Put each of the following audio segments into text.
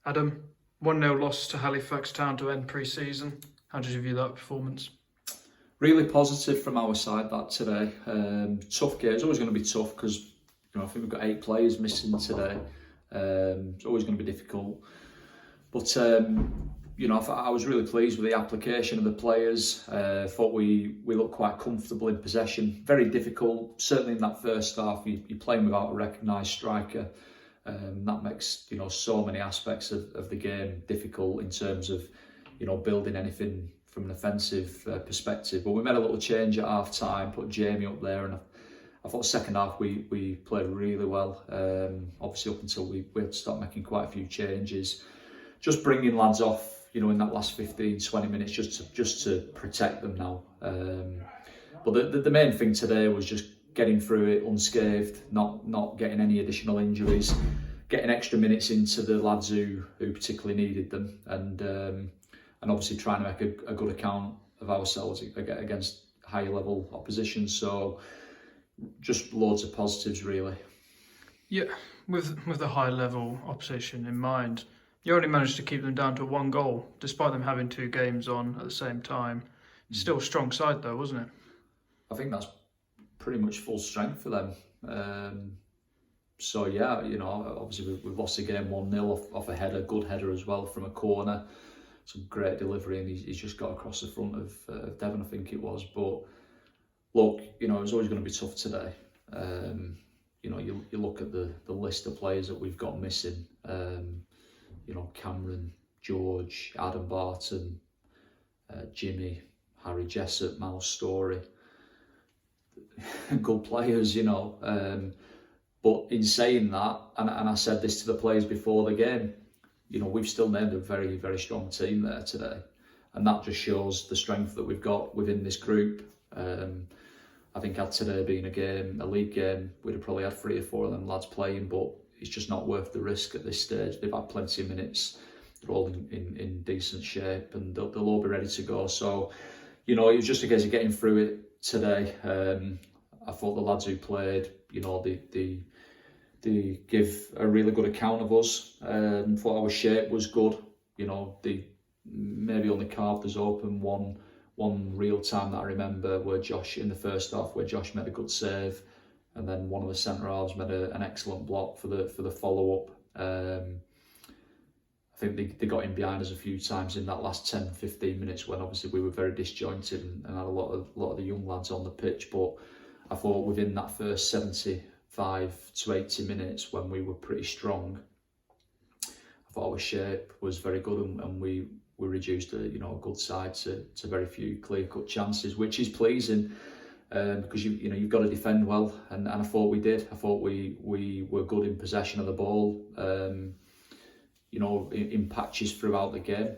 Adam, 1-0 loss to Halifax Town to end pre-season. How did you view that performance? Really positive from our side that today. Tough game. It's always going to be tough because I think we've got 8 players missing today. It's always going to be difficult. But I was really pleased with the application of the players. Thought we looked quite comfortable in possession. Very difficult, certainly in that first half. You're playing without a recognised striker. That makes so many aspects of the game difficult in terms of building anything from an offensive perspective. But we made a little change at half time, put Jamie up there, and I thought second half we played really well. Obviously up until we had to start making quite a few changes, just bringing lads off in that last 15-20 minutes just to protect them now. But the main thing today was just getting through it unscathed, not getting any additional injuries, getting extra minutes into the lads who particularly needed them, and obviously trying to make a good account of ourselves against higher level opposition. So just loads of positives really. Yeah, with the high level opposition in mind, you only managed to keep them down to 1 goal, despite them having 2 games on at the same time. Still a strong side though, wasn't it? I think that's pretty much full strength for them. So yeah, obviously we've lost the game 1-0 off a header, good header as well from a corner. Some great delivery, and he's just got across the front of Devon, I think it was. But look, it was always going to be tough today. You look at the list of players that we've got missing. Cameron, George, Adam Barton, Jimmy, Harry Jessup, Mal Story. Good players, but in saying that, and I said this to the players before the game, we've still named a very, very strong team there today, and that just shows the strength that we've got within this group. I think had today been a league game, we'd have probably had 3 or 4 of them lads playing, but it's just not worth the risk at this stage. They've had plenty of minutes, they're all in decent shape, and they'll all be ready to go. So, it was just a case of getting through it today. I thought the lads who played, they give a really good account of us. Thought our shape was good. They maybe only carved us open one real time that I remember, where Josh in the first half, where Josh made a good save, and then one of the centre halves made an excellent block for the follow up. I think they got in behind us a few times in that last 10-15 minutes when obviously we were very disjointed and had a lot of the young lads on the pitch. But I thought within that first 75 to 80 minutes, when we were pretty strong, I thought our shape was very good, and we reduced a good side to very few clear-cut chances, which is pleasing, because you've got to defend well, and I thought we did. I thought we were good in possession of the ball, in patches throughout the game,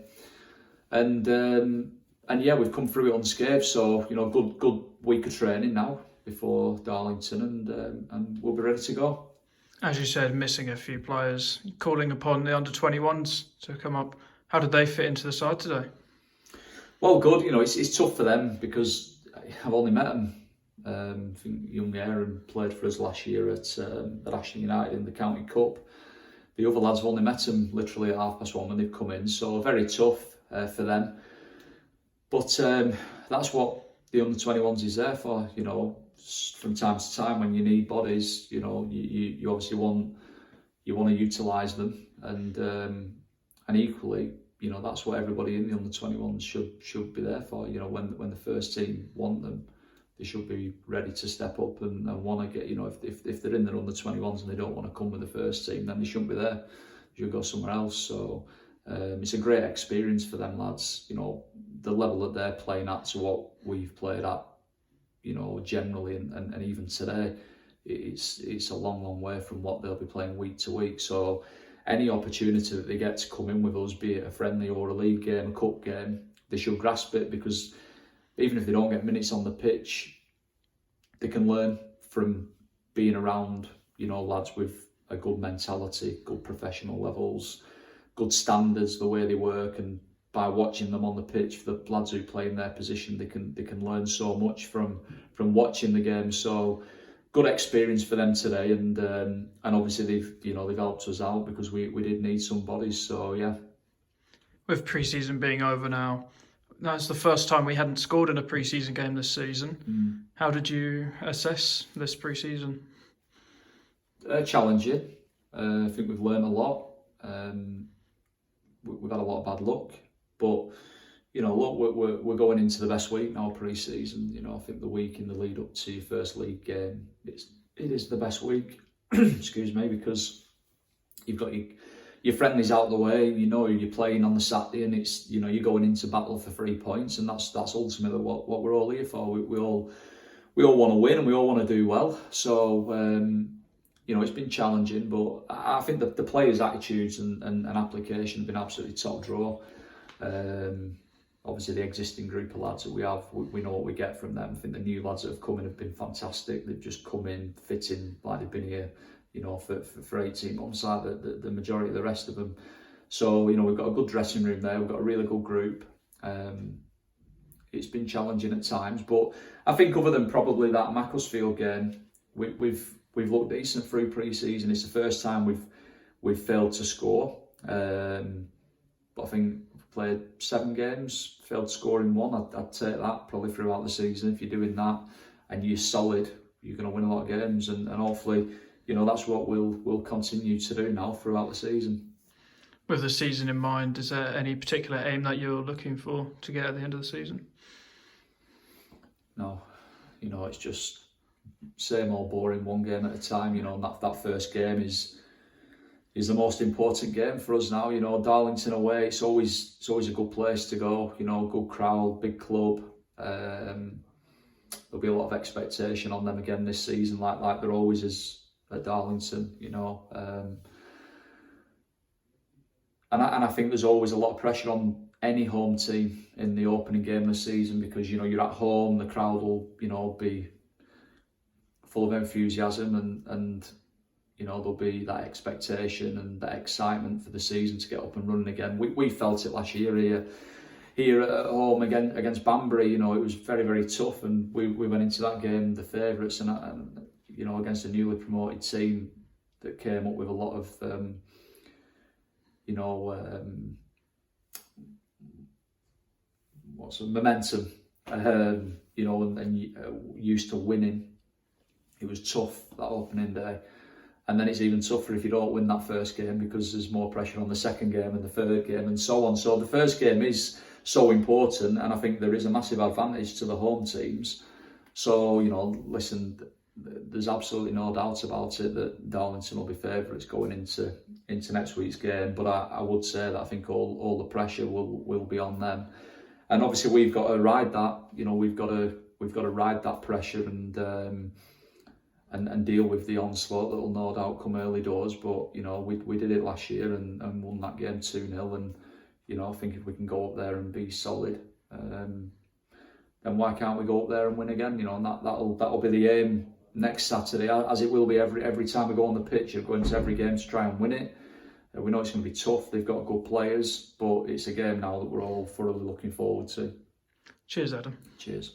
and yeah, we've come through it unscathed. So good week of training now before Darlington, and we'll be ready to go. As you said, missing a few players, calling upon the under-21s to come up. How did they fit into the side today? Well, good. It's tough for them because I've only met them. I think young Aaron played for us last year at Ashton United in the County Cup. The other lads have only met them literally at 1:30 when they've come in, so very tough for them. But that's what the under-21s is there for. From time to time when you need bodies, you obviously want to utilise them, and equally, that's what everybody in the under-21s should be there for. When the first team want them, they should be ready to step up and want to get. If they're in their under-21s and they don't want to come with the first team, then they shouldn't be there. They should go somewhere else. So it's a great experience for them lads. The level that they're playing at to what we've played at, generally, and even today, it's a long way from what they'll be playing week to week. So any opportunity that they get to come in with us, be it a friendly or a league game, a cup game, they should grasp it, because even if they don't get minutes on the pitch, they can learn from being around, lads with a good mentality, good professional levels, good standards, the way they work, and by watching them on the pitch, for the lads who play in their position, they can learn so much from watching the game. So good experience for them today, and obviously they've helped us out because we did need some bodies. So yeah. With pre-season being over now, that's the first time we hadn't scored in a pre-season game this season. How did you assess this pre-season? Challenging. I think we've learned a lot. We've had a lot of bad luck, but look, we're going into the best week now pre-season. I think the week in the lead up to your first league game, it is the best week. Excuse me, because you've got your friendlies out of the way. You're playing on the Saturday, and it's you're going into battle for 3 points, and that's ultimately what we're all here for. We all want to win, and we all want to do well. So it's been challenging, but I think the players' attitudes and application have been absolutely top draw. Obviously, the existing group of lads that we have, we know what we get from them. I think the new lads that have come in have been fantastic. They've just come in, fit in like they've been here, for 18 months, like the majority of the rest of them. So, we've got a good dressing room there. We've got a really good group. It's been challenging at times, but I think other than probably that Macclesfield game, we've looked decent through pre-season. It's the first time we've failed to score. But I think we've played 7 games, failed to score in 1. I'd take that probably throughout the season. If you're doing that and you're solid, you're going to win a lot of games, and hopefully, that's what we'll continue to do now throughout the season. With the season in mind, is there any particular aim that you're looking for to get at the end of the season? No, it's just same old boring, one game at a time. And that first game is the most important game for us now. Darlington away, it's always a good place to go. Good crowd, big club. There'll be a lot of expectation on them again this season, like there always is at Darlington. And I think there's always a lot of pressure on any home team in the opening game of the season, because you're at home, the crowd will be full of enthusiasm, and there'll be that expectation and that excitement for the season to get up and running again. We felt it last year here at home against Banbury. It was very, very tough, and we went into that game the favourites, and against a newly promoted team that came up with a lot of momentum, and used to winning. It was tough that opening day, and then it's even tougher if you don't win that first game, because there's more pressure on the second game and the third game and so on. So the first game is so important, and I think there is a massive advantage to the home teams. So listen, there's absolutely no doubt about it that Darlington will be favourites going into next week's game. But I would say that I think all the pressure will be on them, and obviously we've got to ride that. We've got to ride that pressure and deal with the onslaught that will no doubt come early doors. But we did it last year and won that game 2-0, and I think if we can go up there and be solid, then why can't we go up there and win again? And that'll be the aim next Saturday, as it will be every time we go on the pitch. We're going to every game to try and win it. We know it's going to be tough. They've got good players, but it's a game now that we're all thoroughly looking forward to. Cheers, Adam. Cheers.